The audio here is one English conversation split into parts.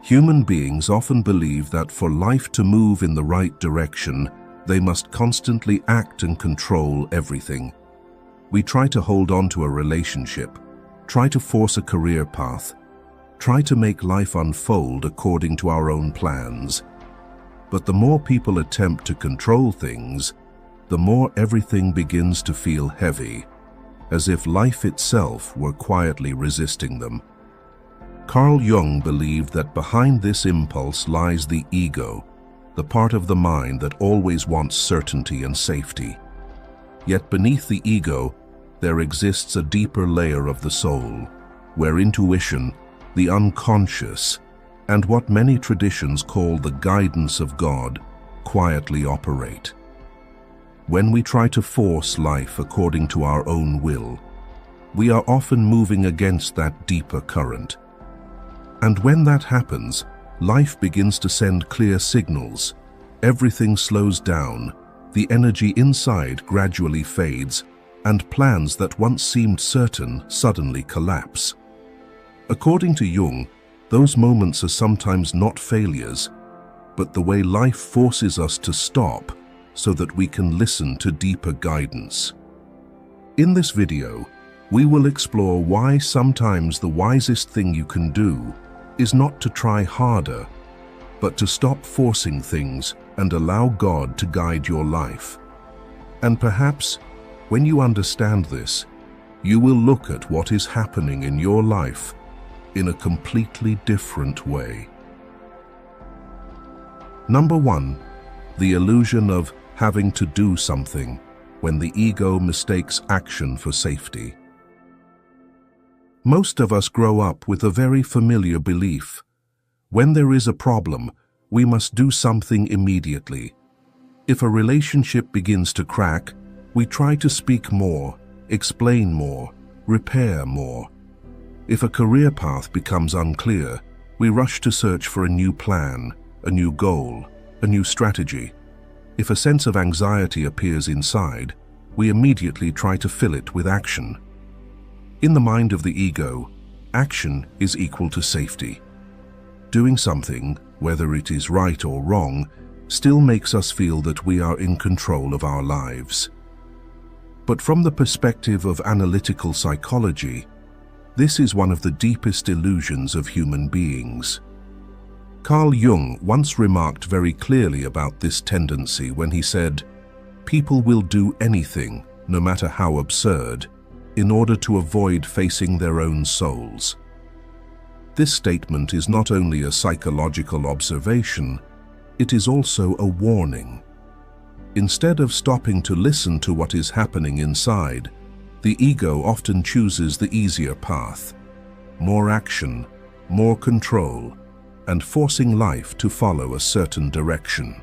Human beings often believe that for life to move in the right direction, they must constantly act and control everything. We try to hold on to a relationship, try to force a career path, try to make life unfold according to our own plans. But the more people attempt to control things, the more everything begins to feel heavy, as if life itself were quietly resisting them. Carl Jung believed that behind this impulse lies the ego, the part of the mind that always wants certainty and safety. Yet beneath the ego, there exists a deeper layer of the soul, where intuition, the unconscious, and what many traditions call the guidance of God, quietly operate. When we try to force life according to our own will, we are often moving against that deeper current. And when that happens, life begins to send clear signals. Everything slows down, the energy inside gradually fades, and plans that once seemed certain suddenly collapse. According to Jung, those moments are sometimes not failures, but the way life forces us to stop so that we can listen to deeper guidance. In this video, we will explore why sometimes the wisest thing you can do is not to try harder, but to stop forcing things and allow God to guide your life. And perhaps, when you understand this, you will look at what is happening in your life in a completely different way. Number 1. The illusion of having to do something when the ego mistakes action for safety. Most of us grow up with a very familiar belief. When there is a problem, we must do something immediately. If a relationship begins to crack, we try to speak more, explain more, repair more. If a career path becomes unclear, we rush to search for a new plan, a new goal, a new strategy. If a sense of anxiety appears inside, we immediately try to fill it with action. In the mind of the ego, action is equal to safety. Doing something, whether it is right or wrong, still makes us feel that we are in control of our lives. But from the perspective of analytical psychology, this is one of the deepest illusions of human beings. Carl Jung once remarked very clearly about this tendency when he said, "People will do anything, no matter how absurd, in order to avoid facing their own souls." This statement is not only a psychological observation, it is also a warning. Instead of stopping to listen to what is happening inside, the ego often chooses the easier path: more action, more control, and forcing life to follow a certain direction.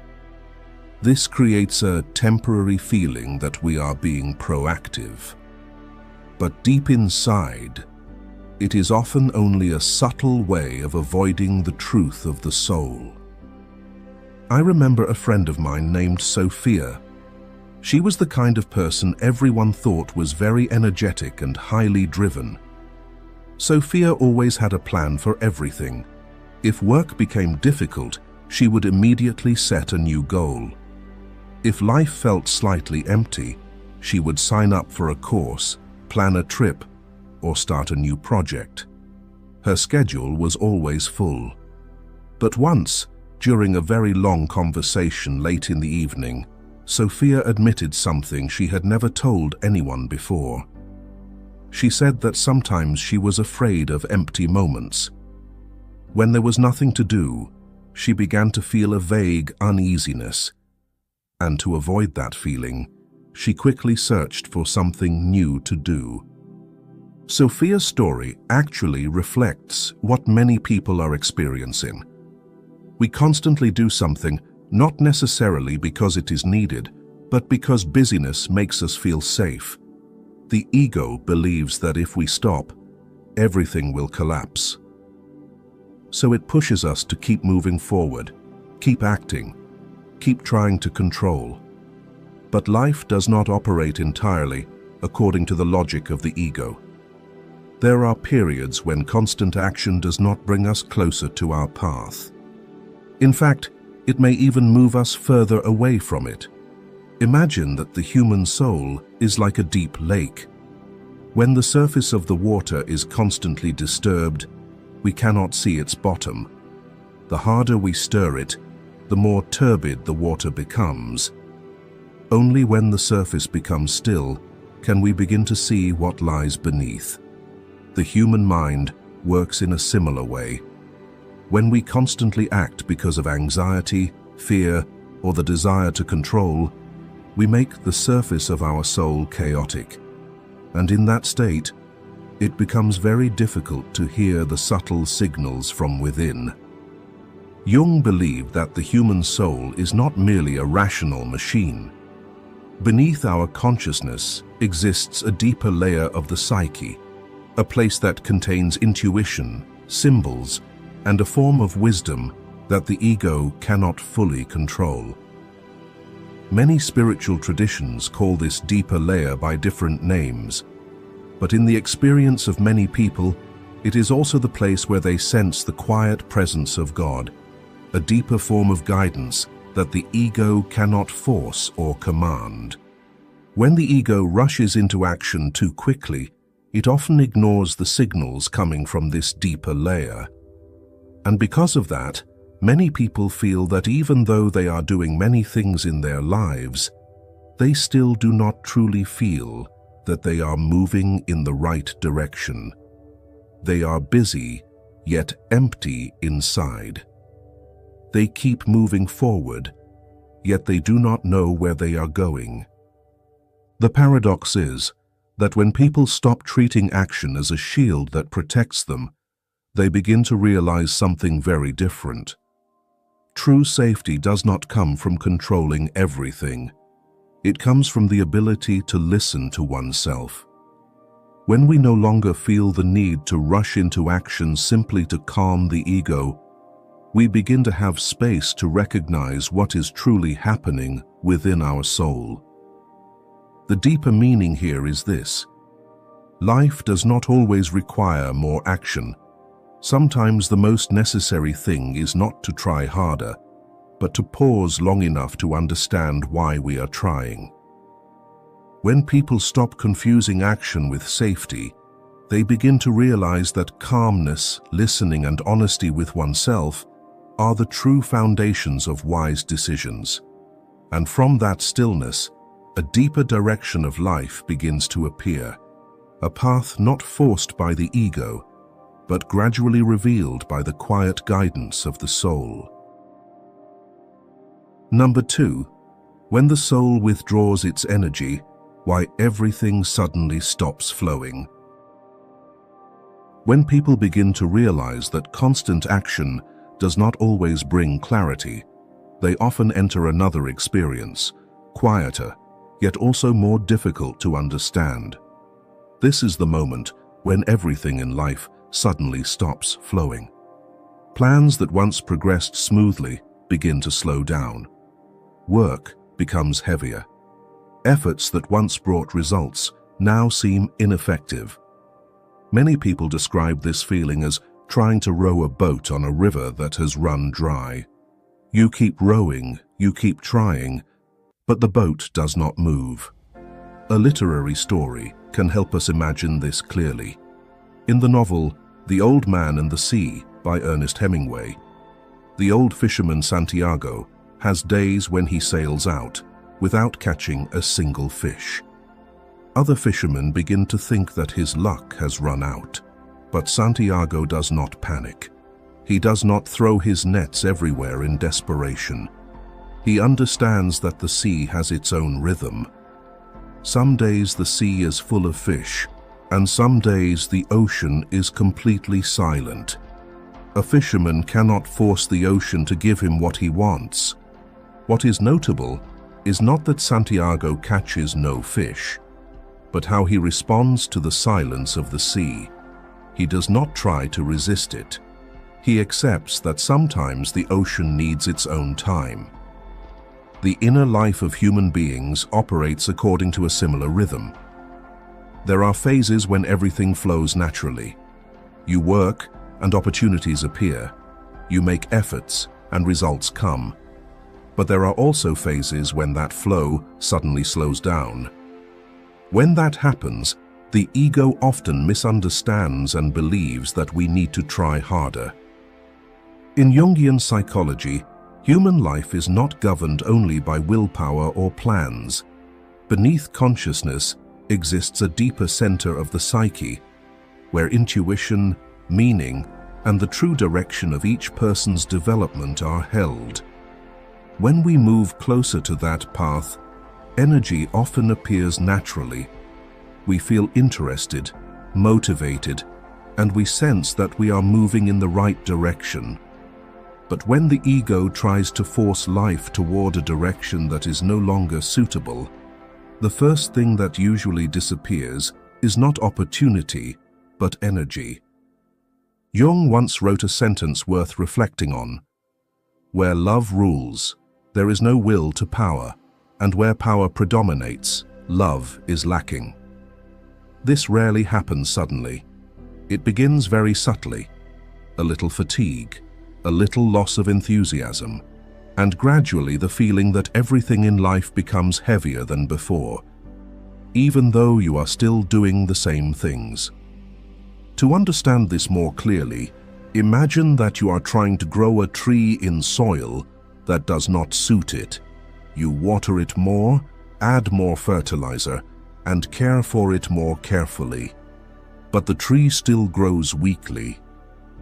This creates a temporary feeling that we are being proactive. But deep inside, it is often only a subtle way of avoiding the truth of the soul. I remember a friend of mine named Sophia. She was the kind of person everyone thought was very energetic and highly driven. Sophia always had a plan for everything. If work became difficult, she would immediately set a new goal. If life felt slightly empty, she would sign up for a course, plan a trip, or start a new project. Her schedule was always full. But once, during a very long conversation late in the evening, Sophia admitted something she had never told anyone before. She said that sometimes she was afraid of empty moments. When there was nothing to do, she began to feel a vague uneasiness. And to avoid that feeling, she quickly searched for something new to do. Sophia's story actually reflects what many people are experiencing. We constantly do something not necessarily because it is needed, but because busyness makes us feel safe. The ego believes that if we stop, everything will collapse. So it pushes us to keep moving forward, keep acting, keep trying to control. But life does not operate entirely according to the logic of the ego. There are periods when constant action does not bring us closer to our path. In fact, it may even move us further away from it. Imagine that the human soul is like a deep lake. When the surface of the water is constantly disturbed, we cannot see its bottom. The harder we stir it, the more turbid the water becomes. Only when the surface becomes still can we begin to see what lies beneath. The human mind works in a similar way. When we constantly act because of anxiety, fear, or the desire to control, we make the surface of our soul chaotic. And in that state, it becomes very difficult to hear the subtle signals from within. Jung believed that the human soul is not merely a rational machine. Beneath our consciousness exists a deeper layer of the psyche, a place that contains intuition, symbols, and a form of wisdom that the ego cannot fully control. Many spiritual traditions call this deeper layer by different names, but in the experience of many people, it is also the place where they sense the quiet presence of God, a deeper form of guidance that the ego cannot force or command. When the ego rushes into action too quickly, it often ignores the signals coming from this deeper layer. And because of that, many people feel that even though they are doing many things in their lives, they still do not truly feel that they are moving in the right direction. They are busy, yet empty inside. They keep moving forward, yet they do not know where they are going. The paradox is that when people stop treating action as a shield that protects them, they begin to realize something very different. True safety does not come from controlling everything. It comes from the ability to listen to oneself. When we no longer feel the need to rush into action simply to calm the ego, we begin to have space to recognize what is truly happening within our soul. The deeper meaning here is this: life does not always require more action. Sometimes the most necessary thing is not to try harder, but to pause long enough to understand why we are trying. When people stop confusing action with safety, they begin to realize that calmness, listening, and honesty with oneself are the true foundations of wise decisions. And from that stillness, a deeper direction of life begins to appear, a path not forced by the ego, but gradually revealed by the quiet guidance of the soul. Number 2, when the soul withdraws its energy, why everything suddenly stops flowing. When people begin to realize that constant action does not always bring clarity, they often enter another experience, quieter, yet also more difficult to understand. This is the moment when everything in life suddenly stops flowing. Plans that once progressed smoothly begin to slow down. Work becomes heavier. Efforts that once brought results now seem ineffective. Many people describe this feeling as trying to row a boat on a river that has run dry. You keep rowing, you keep trying, but the boat does not move. A literary story can help us imagine this clearly. In the novel The Old Man and the Sea by Ernest Hemingway, the old fisherman Santiago has days when he sails out without catching a single fish. Other fishermen begin to think that his luck has run out, but Santiago does not panic. He does not throw his nets everywhere in desperation. He understands that the sea has its own rhythm. Some days the sea is full of fish, and some days the ocean is completely silent. A fisherman cannot force the ocean to give him what he wants. What is notable is not that Santiago catches no fish, but how he responds to the silence of the sea. He does not try to resist it. He accepts that sometimes the ocean needs its own time. The inner life of human beings operates according to a similar rhythm. There are phases when everything flows naturally. You work and opportunities appear. You make efforts and results come. But there are also phases when that flow suddenly slows down. When that happens, the ego often misunderstands and believes that we need to try harder. In Jungian psychology, human life is not governed only by willpower or plans. Beneath consciousness exists a deeper center of the psyche, where intuition, meaning, and the true direction of each person's development are held. When we move closer to that path, energy often appears naturally. We feel interested, motivated, and we sense that we are moving in the right direction. But when the ego tries to force life toward a direction that is no longer suitable, the first thing that usually disappears is not opportunity, but energy. Jung once wrote a sentence worth reflecting on. Where love rules, there is no will to power, and where power predominates, love is lacking. This rarely happens suddenly. It begins very subtly. A little fatigue, a little loss of enthusiasm, and gradually the feeling that everything in life becomes heavier than before, even though you are still doing the same things. To understand this more clearly, imagine that you are trying to grow a tree in soil that does not suit it. You water it more, add more fertilizer, and care for it more carefully. But the tree still grows weakly,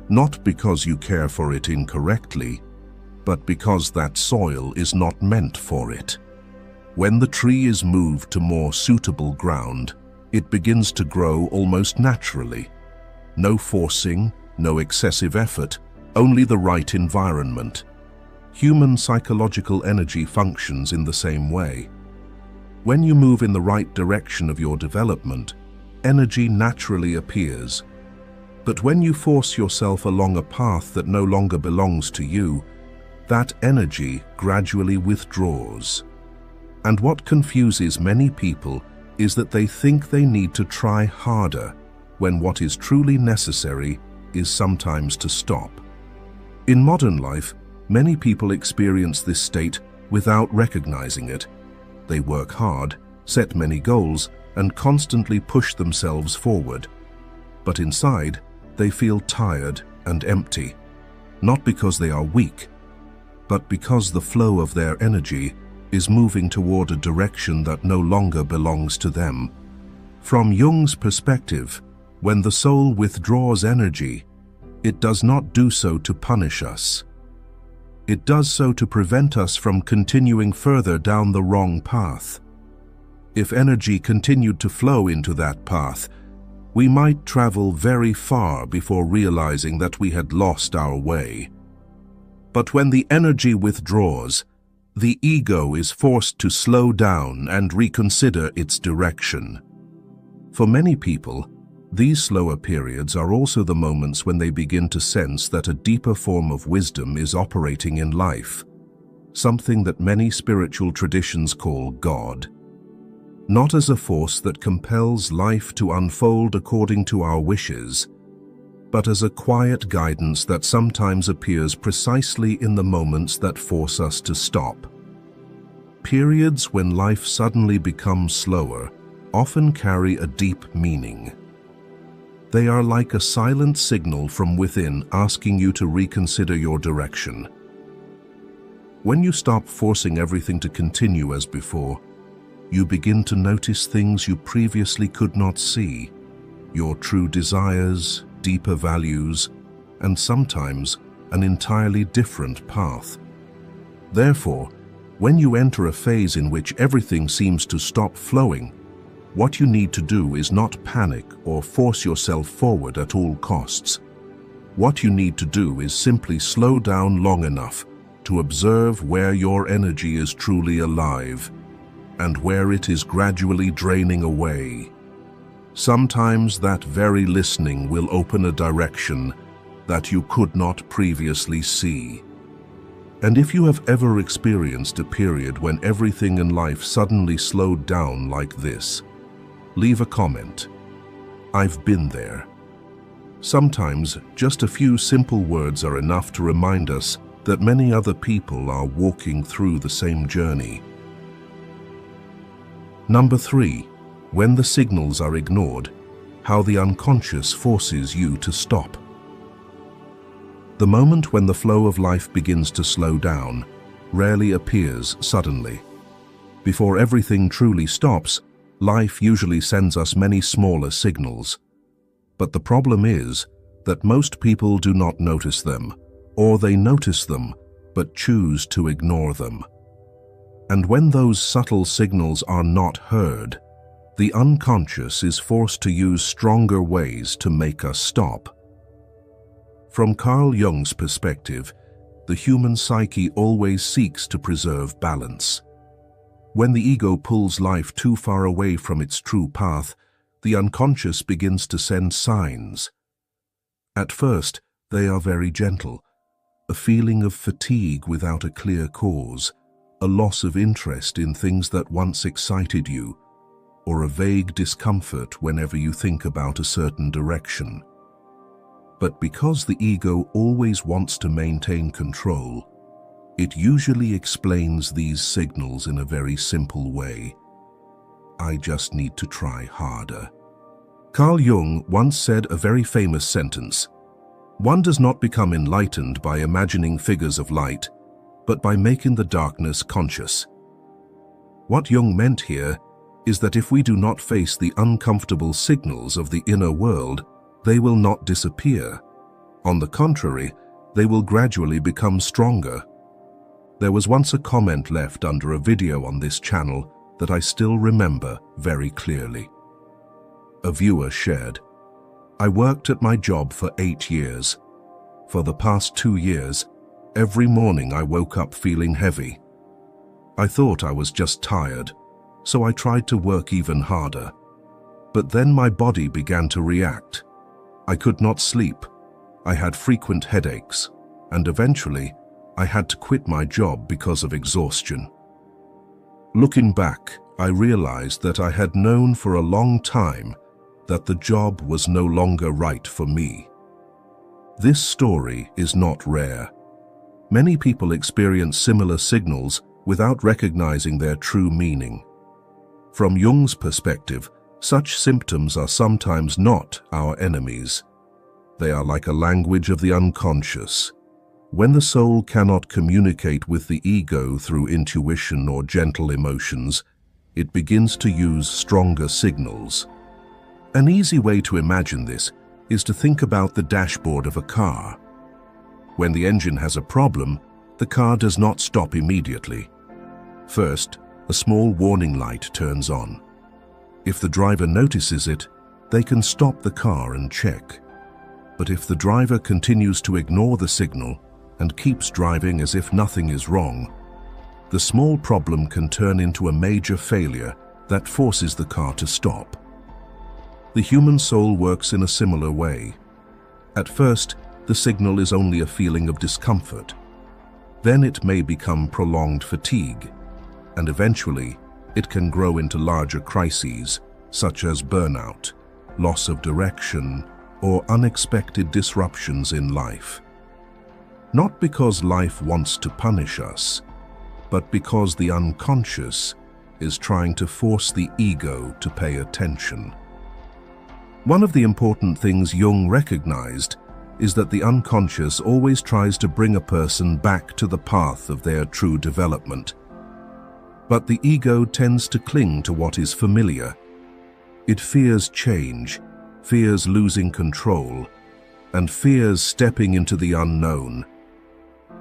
not because you care for it incorrectly, but because that soil is not meant for it. When the tree is moved to more suitable ground, it begins to grow almost naturally. No forcing, no excessive effort, only the right environment. Human psychological energy functions in the same way. When you move in the right direction of your development, energy naturally appears. But when you force yourself along a path that no longer belongs to you, that energy gradually withdraws. And what confuses many people is that they think they need to try harder, when what is truly necessary is sometimes to stop. In modern life, many people experience this state without recognizing it. They work hard, set many goals, and constantly push themselves forward. But inside, they feel tired and empty, not because they are weak, but because the flow of their energy is moving toward a direction that no longer belongs to them. From Jung's perspective, when the soul withdraws energy, it does not do so to punish us. It does so to prevent us from continuing further down the wrong path. If energy continued to flow into that path, we might travel very far before realizing that we had lost our way. But when the energy withdraws, the ego is forced to slow down and reconsider its direction. For many people, these slower periods are also the moments when they begin to sense that a deeper form of wisdom is operating in life, something that many spiritual traditions call God. Not as a force that compels life to unfold according to our wishes, but as a quiet guidance that sometimes appears precisely in the moments that force us to stop. Periods when life suddenly becomes slower often carry a deep meaning. They are like a silent signal from within asking you to reconsider your direction. When you stop forcing everything to continue as before, you begin to notice things you previously could not see, your true desires, deeper values, and sometimes an entirely different path. Therefore, when you enter a phase in which everything seems to stop flowing, what you need to do is not panic or force yourself forward at all costs. What you need to do is simply slow down long enough to observe where your energy is truly alive and where it is gradually draining away. Sometimes that very listening will open a direction that you could not previously see. And if you have ever experienced a period when everything in life suddenly slowed down like this, leave a comment. I've been there. Sometimes, just a few simple words are enough to remind us that many other people are walking through the same journey. Number 3. When the signals are ignored, how the unconscious forces you to stop. The moment when the flow of life begins to slow down rarely appears suddenly. Before everything truly stops, life usually sends us many smaller signals. But the problem is that most people do not notice them, or they notice them but choose to ignore them. And when those subtle signals are not heard, the unconscious is forced to use stronger ways to make us stop. From Carl Jung's perspective, the human psyche always seeks to preserve balance. When the ego pulls life too far away from its true path, the unconscious begins to send signs. At first, they are very gentle, a feeling of fatigue without a clear cause, a loss of interest in things that once excited you, or a vague discomfort whenever you think about a certain direction. But because the ego always wants to maintain control, it usually explains these signals in a very simple way. I just need to try harder. Carl Jung once said a very famous sentence: "One does not become enlightened by imagining figures of light, but by making the darkness conscious." What Jung meant here is that if we do not face the uncomfortable signals of the inner world, they will not disappear. On the contrary, they will gradually become stronger. There was once a comment left under a video on this channel that I still remember very clearly. A viewer shared, "I worked at my job for 8 years. For the past 2 years, every morning I woke up feeling heavy. I thought I was just tired, so I tried to work even harder. But then my body began to react. I could not sleep. I had frequent headaches, and eventually I had to quit my job because of exhaustion." Looking back, I realized that I had known for a long time that the job was no longer right for me. This story is not rare. Many people experience similar signals without recognizing their true meaning. From Jung's perspective, such symptoms are sometimes not our enemies. They are like a language of the unconscious. When the soul cannot communicate with the ego through intuition or gentle emotions, it begins to use stronger signals. An easy way to imagine this is to think about the dashboard of a car. When the engine has a problem, the car does not stop immediately. First, a small warning light turns on. If the driver notices it, they can stop the car and check. But if the driver continues to ignore the signal and keeps driving as if nothing is wrong, the small problem can turn into a major failure that forces the car to stop. The human soul works in a similar way. At first, the signal is only a feeling of discomfort. Then it may become prolonged fatigue, and eventually it can grow into larger crises such as burnout, loss of direction, or unexpected disruptions in life. Not because life wants to punish us, but because the unconscious is trying to force the ego to pay attention. One of the important things Jung recognized is that the unconscious always tries to bring a person back to the path of their true development. But the ego tends to cling to what is familiar. It fears change, fears losing control, and fears stepping into the unknown.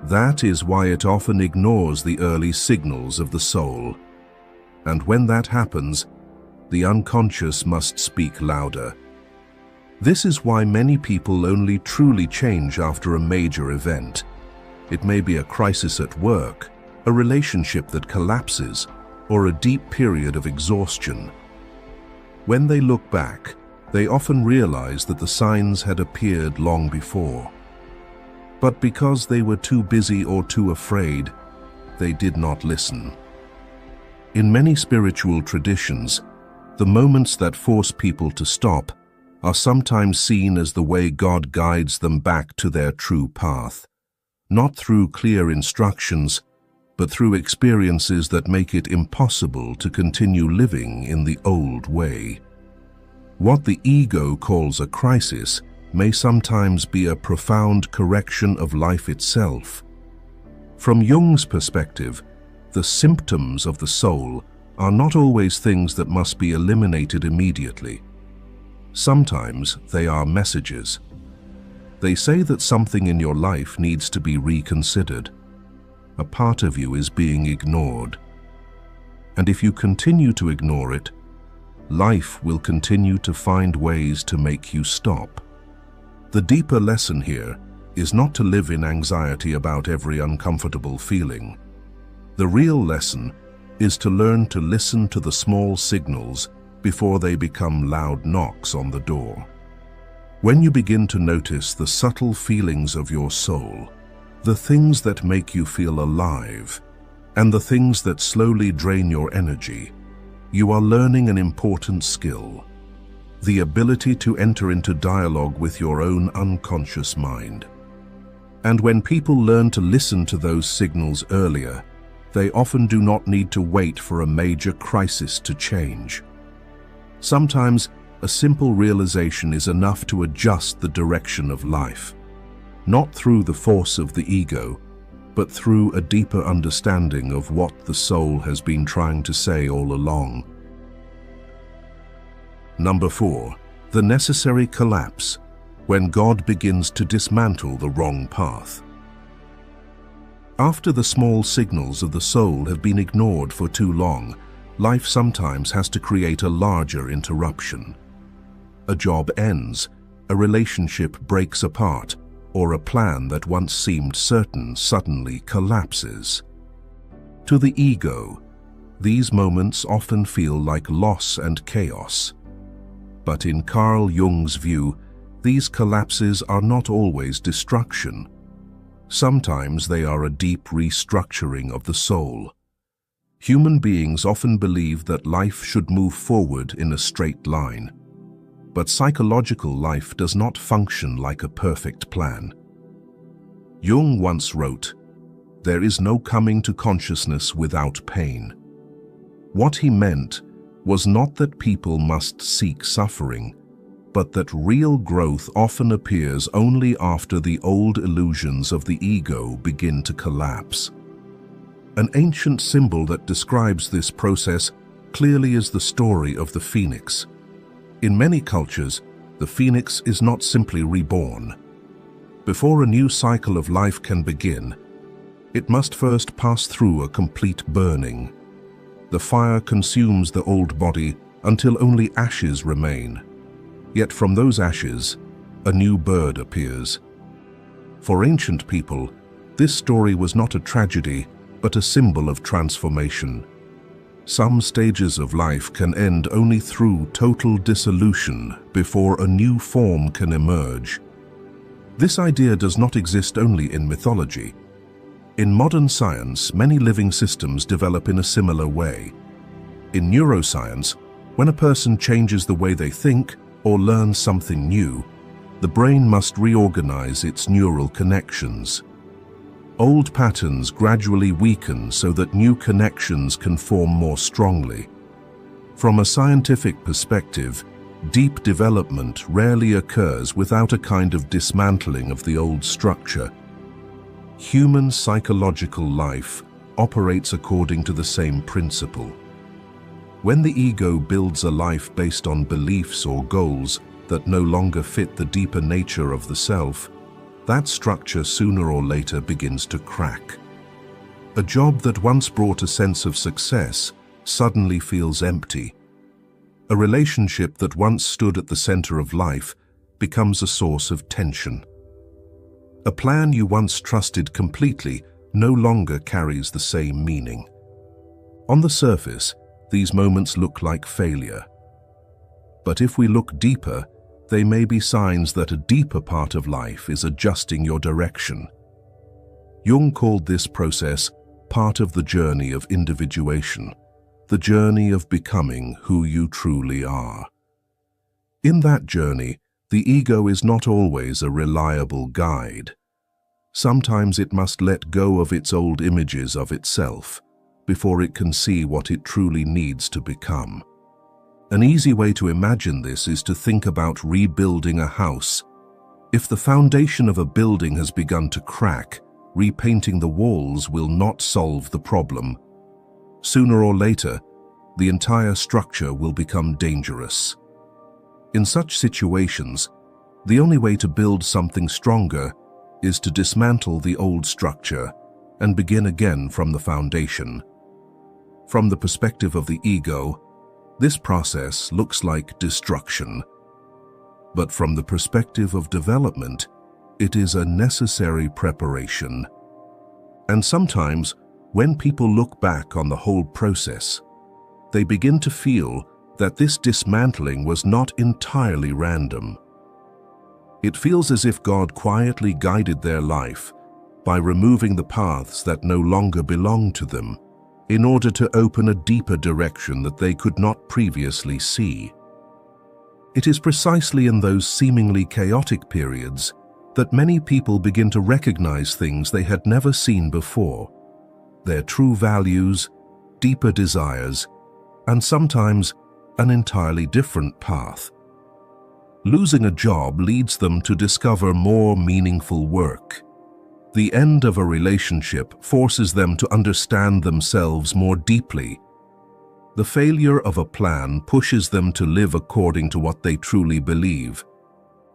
That is why it often ignores the early signals of the soul. And when that happens, the unconscious must speak louder. This is why many people only truly change after a major event. It may be a crisis at work, a relationship that collapses, or a deep period of exhaustion. When they look back, they often realize that the signs had appeared long before. But because they were too busy or too afraid, they did not listen. In many spiritual traditions, the moments that force people to stop are sometimes seen as the way God guides them back to their true path, not through clear instructions, but through experiences that make it impossible to continue living in the old way. What the ego calls a crisis may sometimes be a profound correction of life itself. From Jung's perspective, the symptoms of the soul are not always things that must be eliminated immediately. Sometimes they are messages. They say that something in your life needs to be reconsidered. A part of you is being ignored. And if you continue to ignore it, life will continue to find ways to make you stop. The deeper lesson here is not to live in anxiety about every uncomfortable feeling. The real lesson is to learn to listen to the small signals before they become loud knocks on the door. When you begin to notice the subtle feelings of your soul, the things that make you feel alive, and the things that slowly drain your energy, you are learning an important skill: the ability to enter into dialogue with your own unconscious mind. And when people learn to listen to those signals earlier, they often do not need to wait for a major crisis to change. Sometimes, a simple realization is enough to adjust the direction of life, not through the force of the ego, but through a deeper understanding of what the soul has been trying to say all along. Number 4. The necessary collapse, when God begins to dismantle the wrong path. After the small signals of the soul have been ignored for too long, life sometimes has to create a larger interruption. A job ends, a relationship breaks apart, or a plan that once seemed certain suddenly collapses. To the ego, these moments often feel like loss and chaos. But in Carl Jung's view, these collapses are not always destruction. Sometimes they are a deep restructuring of the soul. Human beings often believe that life should move forward in a straight line. But psychological life does not function like a perfect plan. Jung once wrote, "There is no coming to consciousness without pain." What he meant was not that people must seek suffering, but that real growth often appears only after the old illusions of the ego begin to collapse. An ancient symbol that describes this process clearly is the story of the phoenix. In many cultures, the phoenix is not simply reborn. Before a new cycle of life can begin, it must first pass through a complete burning. The fire consumes the old body until only ashes remain. Yet from those ashes, a new bird appears. For ancient people, this story was not a tragedy, but a symbol of transformation. Some stages of life can end only through total dissolution before a new form can emerge. This idea does not exist only in mythology. In modern science, many living systems develop in a similar way. In neuroscience, when a person changes the way they think or learns something new, the brain must reorganize its neural connections. Old patterns gradually weaken so that new connections can form more strongly. From a scientific perspective, deep development rarely occurs without a kind of dismantling of the old structure. Human psychological life operates according to the same principle. When the ego builds a life based on beliefs or goals that no longer fit the deeper nature of the self, that structure sooner or later begins to crack. A job that once brought a sense of success suddenly feels empty. A relationship that once stood at the center of life becomes a source of tension. A plan you once trusted completely no longer carries the same meaning. On the surface, these moments look like failure. But if we look deeper, they may be signs that a deeper part of life is adjusting your direction. Jung called this process part of the journey of individuation, the journey of becoming who you truly are. In that journey, the ego is not always a reliable guide. Sometimes it must let go of its old images of itself before it can see what it truly needs to become. An easy way to imagine this is to think about rebuilding a house. If the foundation of a building has begun to crack, repainting the walls will not solve the problem. Sooner or later, the entire structure will become dangerous. In such situations, the only way to build something stronger is to dismantle the old structure and begin again from the foundation. From the perspective of the ego, this process looks like destruction. But from the perspective of development, it is a necessary preparation. And sometimes, when people look back on the whole process, they begin to feel that this dismantling was not entirely random. It feels as if God quietly guided their life by removing the paths that no longer belonged to them, in order to open a deeper direction that they could not previously see. It is precisely in those seemingly chaotic periods that many people begin to recognize things they had never seen before: their true values, deeper desires, and sometimes an entirely different path. Losing a job leads them to discover more meaningful work. The end of a relationship forces them to understand themselves more deeply. The failure of a plan pushes them to live according to what they truly believe.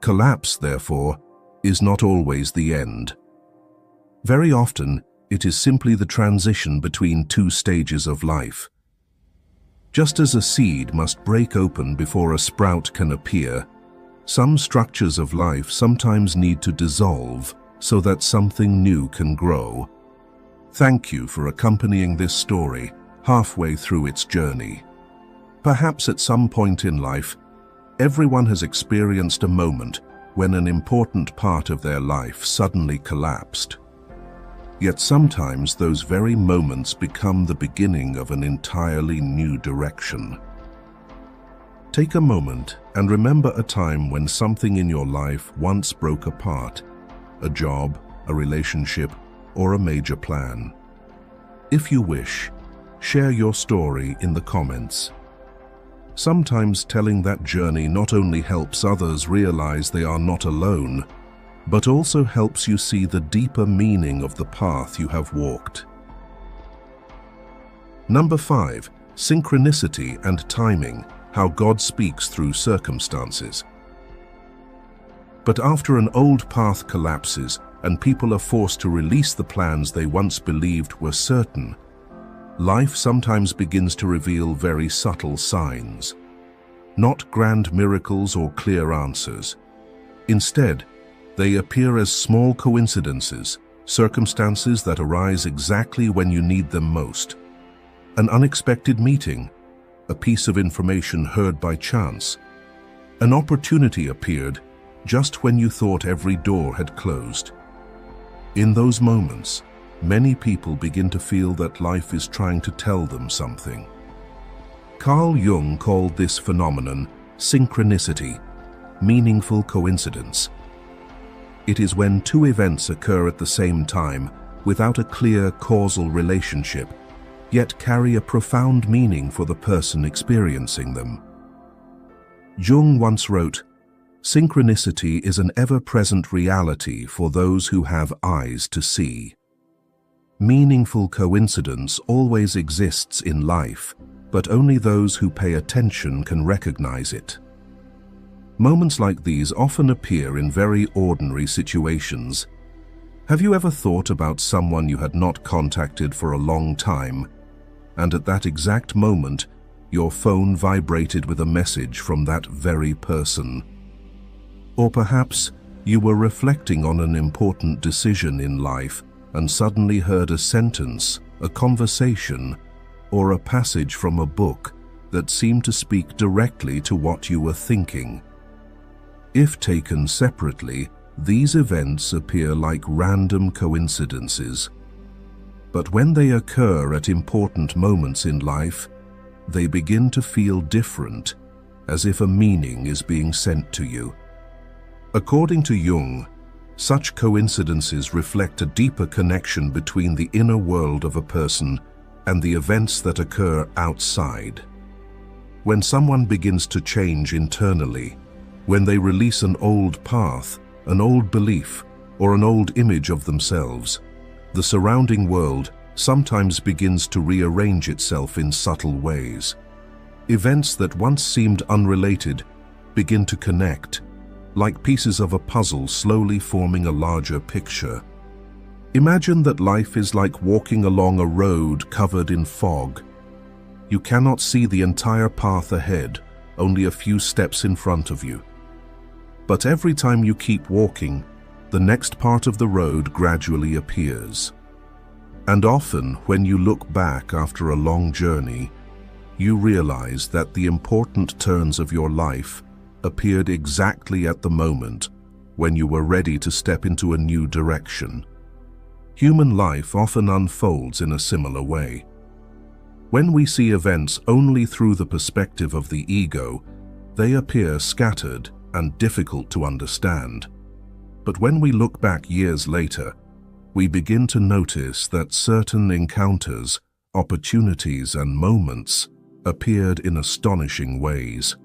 Collapse, therefore, is not always the end. Very often, it is simply the transition between two stages of life. Just as a seed must break open before a sprout can appear, some structures of life sometimes need to dissolve so that something new can grow. Thank you for accompanying this story halfway through its journey. Perhaps at some point in life, everyone has experienced a moment when an important part of their life suddenly collapsed. Yet sometimes those very moments become the beginning of an entirely new direction. Take a moment and remember a time when something in your life once broke apart: a job, a relationship, or a major plan. If you wish, share your story in the comments. Sometimes telling that journey not only helps others realize they are not alone, but also helps you see the deeper meaning of the path you have walked. Number 5. Synchronicity and timing: how God speaks through circumstances. But after an old path collapses and people are forced to release the plans they once believed were certain, life sometimes begins to reveal very subtle signs. Not grand miracles or clear answers. Instead, they appear as small coincidences, circumstances that arise exactly when you need them most. An unexpected meeting, a piece of information heard by chance. An opportunity appeared just when you thought every door had closed. In those moments, many people begin to feel that life is trying to tell them something. Carl Jung called this phenomenon synchronicity, meaningful coincidence. It is when two events occur at the same time without a clear causal relationship, yet carry a profound meaning for the person experiencing them. Jung once wrote, "Synchronicity is an ever-present reality for those who have eyes to see." Meaningful coincidence always exists in life, but only those who pay attention can recognize it. Moments like these often appear in very ordinary situations. Have you ever thought about someone you had not contacted for a long time, and at that exact moment, your phone vibrated with a message from that very person? Or perhaps you were reflecting on an important decision in life and suddenly heard a sentence, a conversation, or a passage from a book that seemed to speak directly to what you were thinking. If taken separately, these events appear like random coincidences. But when they occur at important moments in life, they begin to feel different, as if a meaning is being sent to you. According to Jung, such coincidences reflect a deeper connection between the inner world of a person and the events that occur outside. When someone begins to change internally, when they release an old path, an old belief, or an old image of themselves, the surrounding world sometimes begins to rearrange itself in subtle ways. Events that once seemed unrelated begin to connect, like pieces of a puzzle slowly forming a larger picture. Imagine that life is like walking along a road covered in fog. You cannot see the entire path ahead, only a few steps in front of you. But every time you keep walking, the next part of the road gradually appears. And often, when you look back after a long journey, you realize that the important turns of your life appeared exactly at the moment when you were ready to step into a new direction. Human life often unfolds in a similar way. When we see events only through the perspective of the ego, they appear scattered and difficult to understand. But when we look back years later, we begin to notice that certain encounters, opportunities, and moments appeared in astonishing ways.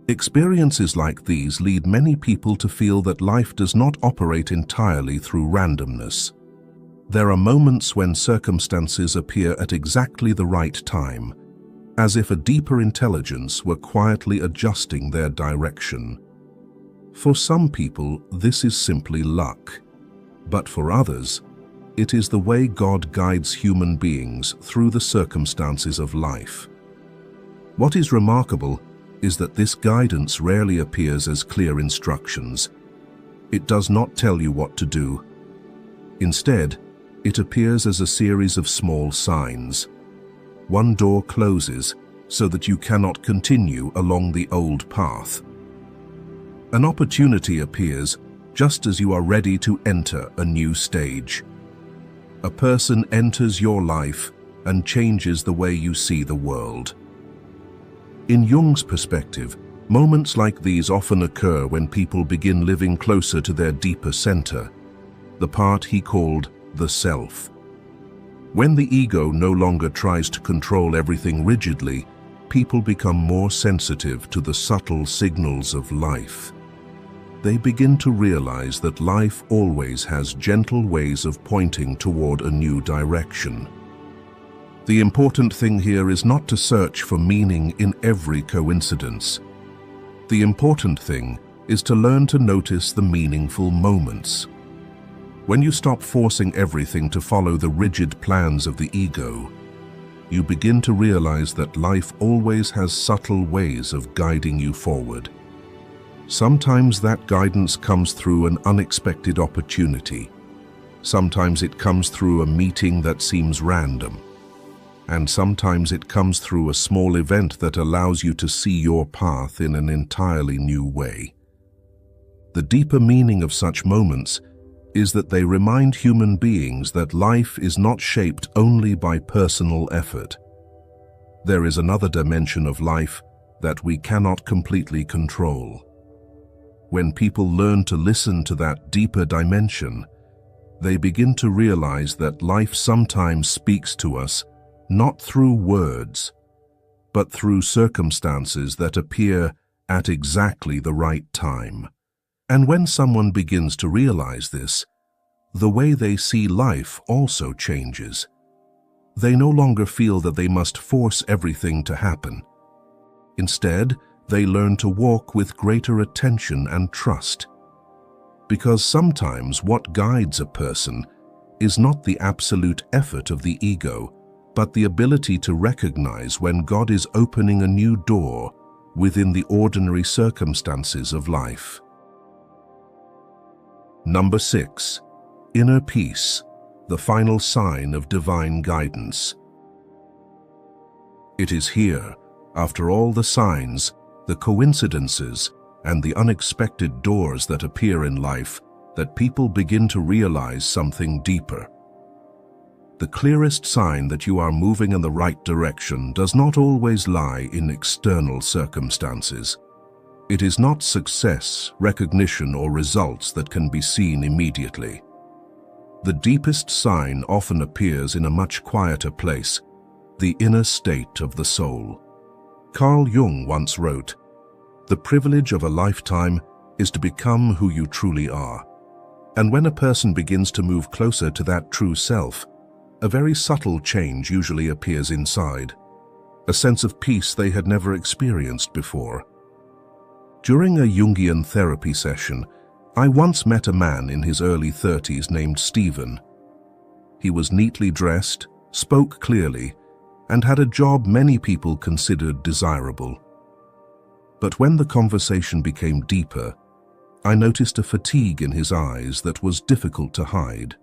Experiences like these lead many people to feel that life does not operate entirely through randomness. There are moments when circumstances appear at exactly the right time, as if a deeper intelligence were quietly adjusting their direction. For some people, this is simply luck, but for others, it is the way God guides human beings through the circumstances of life. What is remarkable is that this guidance rarely appears as clear instructions. It does not tell you what to do. Instead, it appears as a series of small signs. One door closes so that you cannot continue along the old path. An opportunity appears just as you are ready to enter a new stage. A person enters your life and changes the way you see the world. In Jung's perspective, moments like these often occur when people begin living closer to their deeper center, the part he called the self. When the ego no longer tries to control everything rigidly, people become more sensitive to the subtle signals of life. They begin to realize that life always has gentle ways of pointing toward a new direction. The important thing here is not to search for meaning in every coincidence. The important thing is to learn to notice the meaningful moments. When you stop forcing everything to follow the rigid plans of the ego, you begin to realize that life always has subtle ways of guiding you forward. Sometimes that guidance comes through an unexpected opportunity. Sometimes it comes through a meeting that seems random. And sometimes it comes through a small event that allows you to see your path in an entirely new way. The deeper meaning of such moments is that they remind human beings that life is not shaped only by personal effort. There is another dimension of life that we cannot completely control. When people learn to listen to that deeper dimension, they begin to realize that life sometimes speaks to us not through words, but through circumstances that appear at exactly the right time. And when someone begins to realize this, the way they see life also changes. They no longer feel that they must force everything to happen. Instead, they learn to walk with greater attention and trust. Because sometimes what guides a person is not the absolute effort of the ego, but the ability to recognize when God is opening a new door within the ordinary circumstances of life. Number 6. Inner peace, the final sign of divine guidance. It is here, after all the signs, the coincidences, and the unexpected doors that appear in life, that people begin to realize something deeper. The clearest sign that you are moving in the right direction does not always lie in external circumstances. It is not success, recognition, or results that can be seen immediately. The deepest sign often appears in a much quieter place, the inner state of the soul. Carl Jung once wrote, "The privilege of a lifetime is to become who you truly are." And when a person begins to move closer to that true self, a very subtle change usually appears inside, a sense of peace they had never experienced before. During a Jungian therapy session, I once met a man in his early 30s named Stephen. He was neatly dressed, spoke clearly, and had a job many people considered desirable. But when the conversation became deeper, I noticed a fatigue in his eyes that was difficult to hide.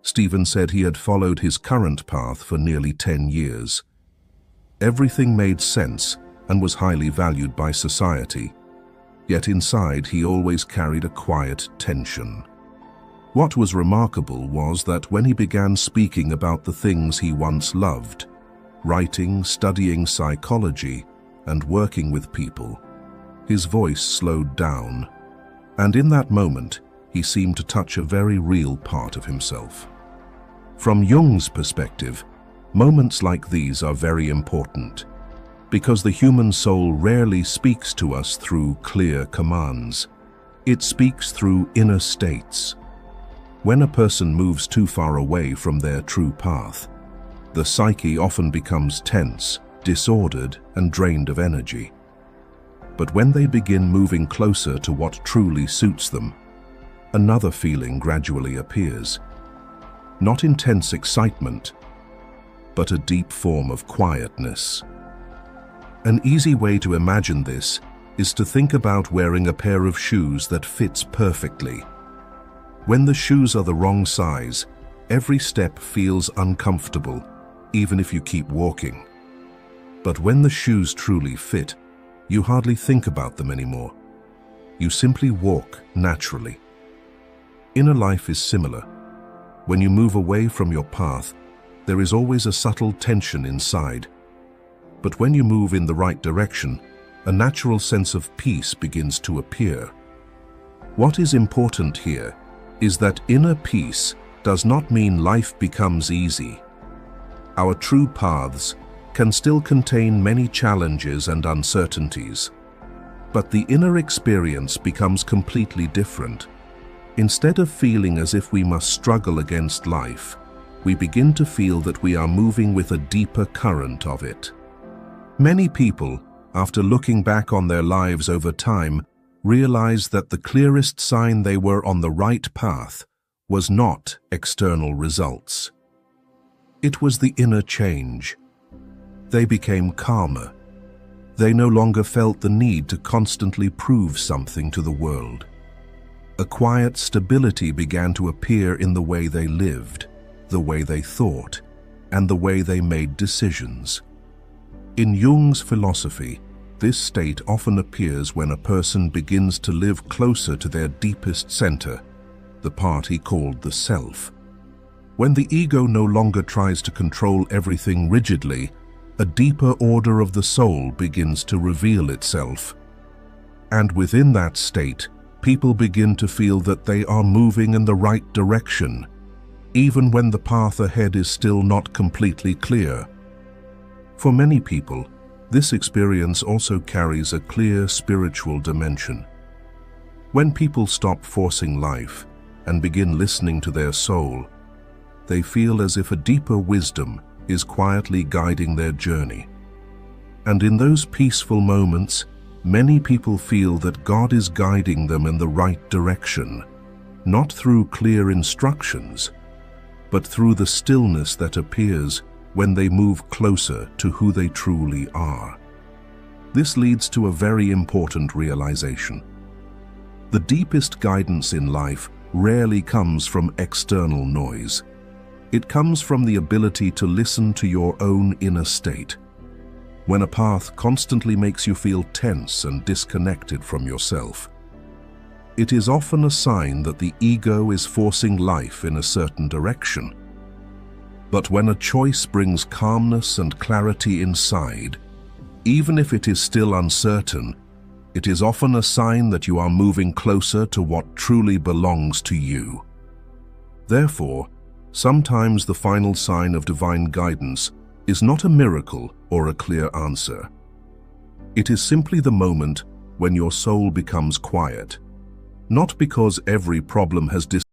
Stephen said he had followed his current path for nearly 10 years. Everything made sense and was highly valued by society, yet inside he always carried a quiet tension. What was remarkable was that when he began speaking about the things he once loved, writing, studying psychology, and working with people, his voice slowed down, and in that moment he seemed to touch a very real part of himself. From Jung's perspective, moments like these are very important, because the human soul rarely speaks to us through clear commands. It speaks through inner states. When a person moves too far away from their true path, the psyche often becomes tense, disordered, and drained of energy. But when they begin moving closer to what truly suits them, another feeling gradually appears. Not intense excitement, but a deep form of quietness. An easy way to imagine this is to think about wearing a pair of shoes that fits perfectly. When the shoes are the wrong size, every step feels uncomfortable, even if you keep walking. But when the shoes truly fit, you hardly think about them anymore. You simply walk naturally. Inner life is similar. When you move away from your path, there is always a subtle tension inside. But when you move in the right direction, a natural sense of peace begins to appear. What is important here is that inner peace does not mean life becomes easy. Our true paths can still contain many challenges and uncertainties, but the inner experience becomes completely different. Instead of feeling as if we must struggle against life, we begin to feel that we are moving with a deeper current of it. Many people, after looking back on their lives over time, realize that the clearest sign they were on the right path was not external results. It was the inner change. They became calmer. They no longer felt the need to constantly prove something to the world. A quiet stability began to appear in the way they lived, the way they thought, and the way they made decisions. In Jung's philosophy, this state often appears when a person begins to live closer to their deepest center, the part he called the self. When the ego no longer tries to control everything rigidly, a deeper order of the soul begins to reveal itself. And within that state, people begin to feel that they are moving in the right direction, even when the path ahead is still not completely clear. For many people, this experience also carries a clear spiritual dimension. When people stop forcing life and begin listening to their soul, they feel as if a deeper wisdom is quietly guiding their journey. And in those peaceful moments, many people feel that God is guiding them in the right direction, not through clear instructions, but through the stillness that appears when they move closer to who they truly are. This leads to a very important realization. The deepest guidance in life rarely comes from external noise. It comes from the ability to listen to your own inner state. When a path constantly makes you feel tense and disconnected from yourself, it is often a sign that the ego is forcing life in a certain direction. But when a choice brings calmness and clarity inside, even if it is still uncertain, it is often a sign that you are moving closer to what truly belongs to you. Therefore, sometimes the final sign of divine guidance is not a miracle or a clear answer. It is simply the moment when your soul becomes quiet, not because every problem has disappeared,